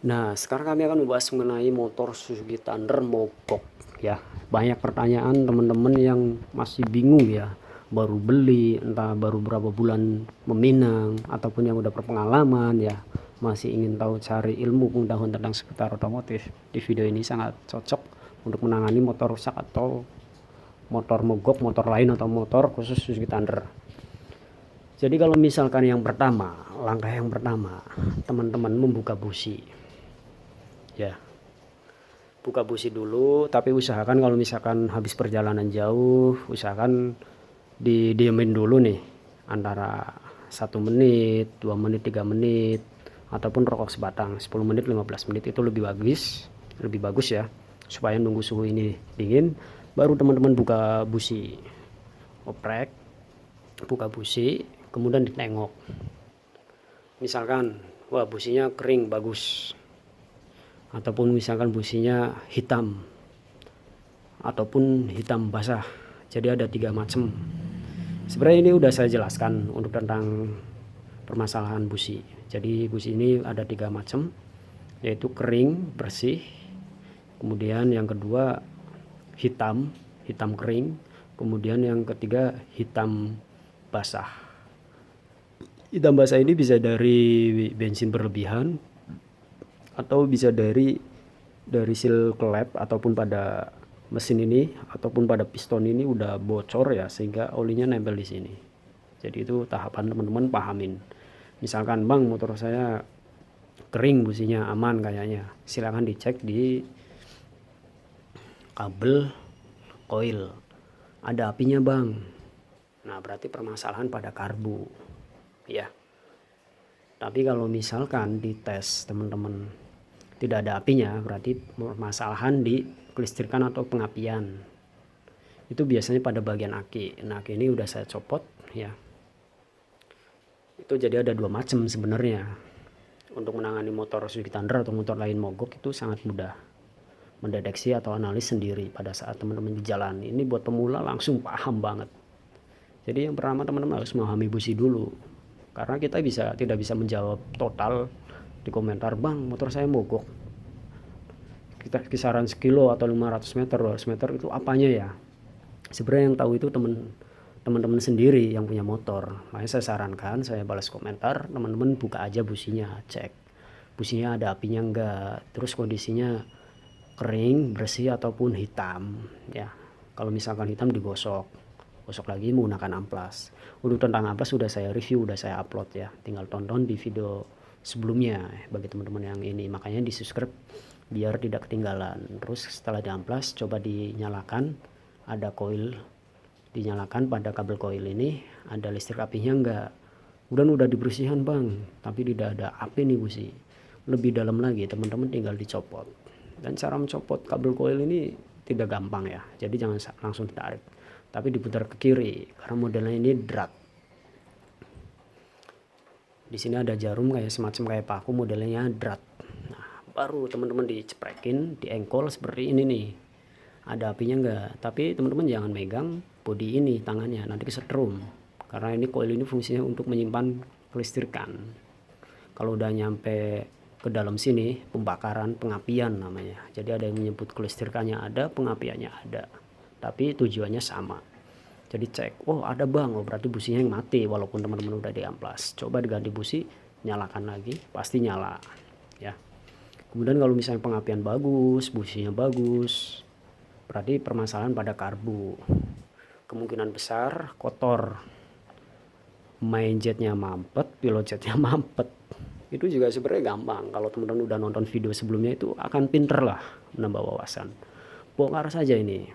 Nah, sekarang kami akan membahas mengenai motor Suzuki Thunder mogok ya. Banyak pertanyaan teman-teman yang masih bingung ya. Baru beli, entah baru berapa bulan meminang ataupun yang udah berpengalaman ya. Masih ingin tahu cari ilmu pengetahuan tentang seputar otomotif. Di video ini sangat cocok untuk menangani motor rusak atau motor mogok, motor lain atau motor khusus Suzuki Thunder. Jadi kalau misalkan yang pertama, langkah yang pertama, teman-teman membuka busi. Ya, buka busi dulu, tapi usahakan kalau misalkan habis perjalanan jauh, usahakan didiemin dulu nih, antara 1 menit, 2 menit, 3 menit, ataupun rokok sebatang 10 menit, 15 menit itu lebih bagus ya, supaya nunggu suhu ini dingin, baru teman-teman buka busi, oprek, buka busi, kemudian ditengok, misalkan, wah businya kering bagus, ataupun misalkan businya hitam ataupun hitam basah. Jadi ada 3 macam. Sebenarnya ini udah saya jelaskan untuk tentang permasalahan busi. Jadi busi ini ada 3 macam, yaitu kering bersih, kemudian yang kedua hitam kering, kemudian yang ketiga hitam basah. Hitam basah ini bisa dari bensin berlebihan, atau bisa dari seal klep ataupun pada mesin ini ataupun pada piston ini udah bocor ya, sehingga olinya nempel di sini. Jadi itu tahapan teman-teman pahamin. Misalkan, bang motor saya kering businya, aman kayaknya, silahkan dicek di kabel koil, ada apinya bang, nah berarti permasalahan pada karbu ya. Tapi kalau misalkan dites teman-teman tidak ada apinya, berarti permasalahan di kelistrikan atau pengapian. Itu biasanya pada bagian aki. Nah, aki ini udah saya copot ya. Itu jadi ada 2 macam sebenarnya. Untuk menangani motor Suzuki Thunder atau motor lain mogok itu sangat mudah mendeteksi atau analis sendiri pada saat teman-teman di jalan. Ini buat pemula langsung paham banget. Jadi yang pertama teman-teman harus memahami busi dulu. Karena kita tidak bisa menjawab total di komentar, bang motor saya mogok, kita kisaran sekilo atau 500 meter 200 meter itu apanya ya. Sebenarnya yang tahu itu teman-teman sendiri yang punya motor. Makanya saya sarankan, saya balas komentar, teman-teman buka aja businya, cek businya ada apinya enggak, terus kondisinya kering bersih ataupun hitam ya. Kalau misalkan hitam digosok, gosok lagi menggunakan amplas. Untuk tentang amplas sudah saya review, sudah saya upload ya, tinggal tonton di video sebelumnya bagi teman-teman yang ini, makanya di subscribe biar tidak ketinggalan. Terus setelah di amplas coba dinyalakan, ada koil, dinyalakan pada kabel koil ini, ada listrik apinya enggak. Udah dibersihan bang, tapi tidak ada api nih busi, lebih dalam lagi teman-teman tinggal dicopot. Dan cara mencopot kabel koil ini tidak gampang ya, jadi jangan langsung ditarik, tapi diputar ke kiri karena modelnya ini drat. Di sini ada jarum kayak semacam kayak paku, modelnya drat. Nah, baru teman-teman diceprekin, diengkol seperti ini nih. Ada apinya enggak? Tapi teman-teman jangan megang bodi ini tangannya, nanti kesetrum. Karena ini koil ini fungsinya untuk menyimpan kelistrikan. Kalau udah nyampe ke dalam sini, pembakaran, pengapian namanya. Jadi ada yang menyebut kelistrikannya ada, pengapiannya ada. Tapi tujuannya sama. Jadi cek, oh ada bang, oh berarti businya yang mati walaupun teman-teman udah diamplas. Coba diganti busi, nyalakan lagi, pasti nyala ya. Kemudian kalau misalnya pengapian bagus, businya bagus, berarti permasalahan pada karbu. Kemungkinan besar kotor, main jetnya mampet, pilot jetnya mampet. Itu juga sebenarnya gampang, kalau teman-teman udah nonton video sebelumnya itu akan pinter lah menambah wawasan. Bongkar saja ini,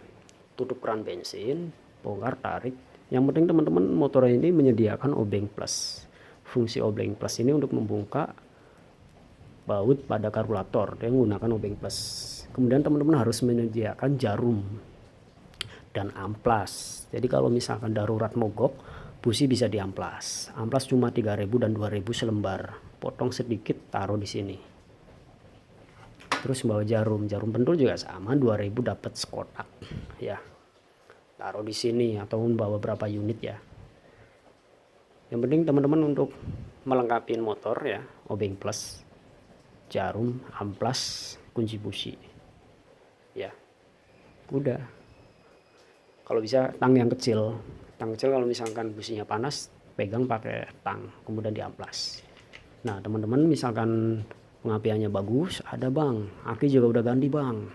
tutup keran bensin, bongkar, tarik. Yang penting teman-teman motor ini menyediakan obeng plus. Fungsi obeng plus ini untuk membuka baut pada karburator yang menggunakan obeng plus. Kemudian teman-teman harus menyediakan jarum dan amplas. Jadi kalau misalkan darurat mogok, busi bisa diamplas. Amplas cuma 3.000 dan 2.000 selembar. Potong sedikit, taruh di sini. Terus bawa jarum pentul juga sama, 2.000 dapat sekotak ya. Taruh di sini atau bawa berapa unit ya. Yang penting teman-teman untuk melengkapi motor ya, obeng plus. jarum, amplas, kunci busi. Ya, udah. Kalau bisa tang yang kecil. Tang kecil kalau misalkan businya panas, pegang pakai tang, kemudian diamplas. Nah, teman-teman misalkan pengapiannya bagus, ada bang, aki juga udah ganti bang.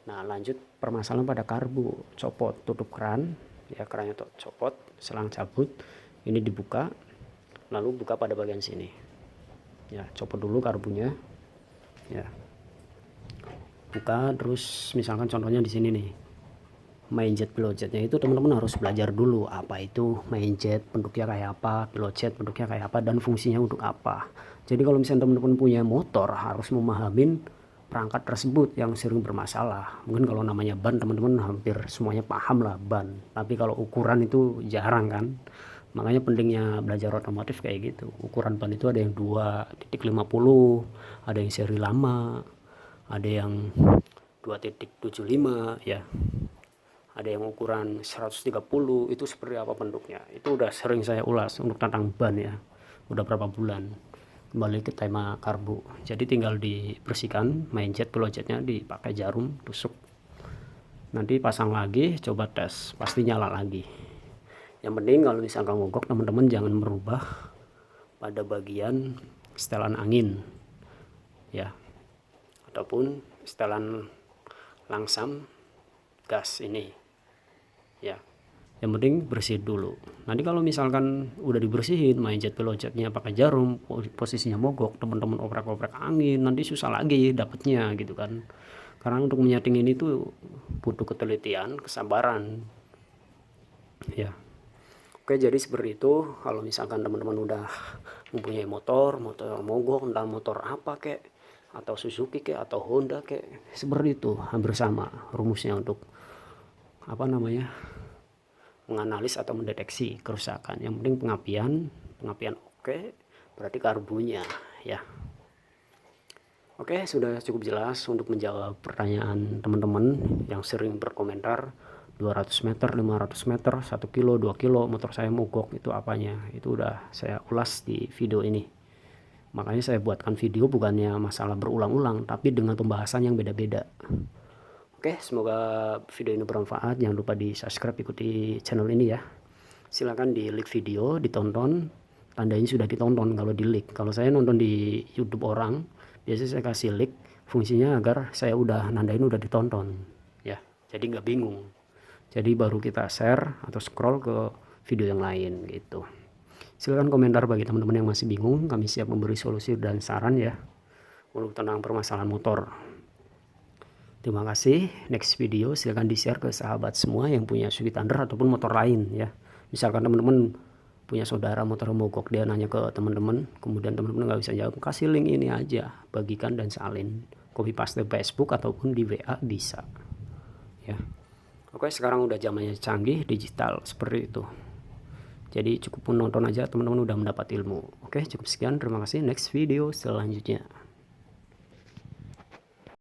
Nah, lanjut permasalahan pada karbu, copot tutup keran, ya kerannya copot, selang cabut, ini dibuka, lalu buka pada bagian sini. Ya, copot dulu karbunya. Ya. Buka terus misalkan contohnya di sini nih. Main jet pilot jetnya itu teman-teman harus belajar dulu apa itu main jet, bentuknya kayak apa, pilot jet bentuknya kayak apa dan fungsinya untuk apa. Jadi kalau misalnya teman-teman punya motor harus memahamin perangkat tersebut yang sering bermasalah. Mungkin kalau namanya ban teman-teman hampir semuanya paham lah ban, tapi kalau ukuran itu jarang kan. Makanya pentingnya belajar otomotif kayak gitu. Ukuran ban itu ada yang 2.50, ada yang seri lama, ada yang 2.75 ya. Ada yang ukuran 130, itu seperti apa bentuknya. Itu udah sering saya ulas untuk tentang ban ya. Udah berapa bulan. Kembali ke tema karbu. Jadi tinggal dibersihkan main jet pilot jetnya, dipakai jarum tusuk. Nanti pasang lagi, coba tes, pasti nyala lagi. Yang penting kalau misalkan mogok teman-teman jangan merubah pada bagian setelan angin ya, ataupun setelan langsam gas ini ya. Yang penting bersih dulu. Nanti kalau misalkan udah dibersihin main jet pilot jetnya pakai jarum, posisinya mogok, teman-teman oprek-oprek angin, nanti susah lagi dapatnya gitu kan. Karena untuk menyeting ini tuh butuh ketelitian, kesabaran ya. Oke, jadi seperti itu. Kalau misalkan teman-teman udah mempunyai motor mogok, entah motor apa kek, atau Suzuki kek, atau Honda kek, seperti itu, hampir sama rumusnya untuk apa namanya, menganalisis atau mendeteksi kerusakan. Yang penting pengapian oke, berarti karbunya ya. Oke, sudah cukup jelas untuk menjawab pertanyaan teman-teman yang sering berkomentar 200 meter, 500 meter, 1 kilo, 2 kilo motor saya mogok, itu apanya. Itu udah saya ulas di video ini. Makanya saya buatkan video bukannya masalah berulang-ulang, tapi dengan pembahasan yang beda-beda. Oke, semoga video ini bermanfaat. Jangan lupa di subscribe, ikuti channel ini ya. Silahkan di like video, ditonton, tandanya sudah ditonton kalau di like. Kalau saya nonton di YouTube orang, biasanya saya kasih like, fungsinya agar saya udah nandain udah ditonton ya, jadi nggak bingung. Jadi baru kita share atau scroll ke video yang lain gitu. Silahkan komentar bagi teman-teman yang masih bingung, kami siap memberi solusi dan saran ya untuk tentang permasalahan motor. Terima kasih. Next video silahkan di share ke sahabat semua yang punya Suzuki Thunder ataupun motor lain ya. Misalkan teman-teman punya saudara motor mogok, dia nanya ke teman-teman, kemudian teman-teman nggak bisa jawab, kasih link ini aja, bagikan dan salin, copy paste Facebook ataupun di WA bisa ya. Oke, sekarang udah zamannya canggih digital seperti itu. Jadi cukup menonton aja teman-teman udah mendapat ilmu. Oke, cukup sekian. Terima kasih. Next video selanjutnya.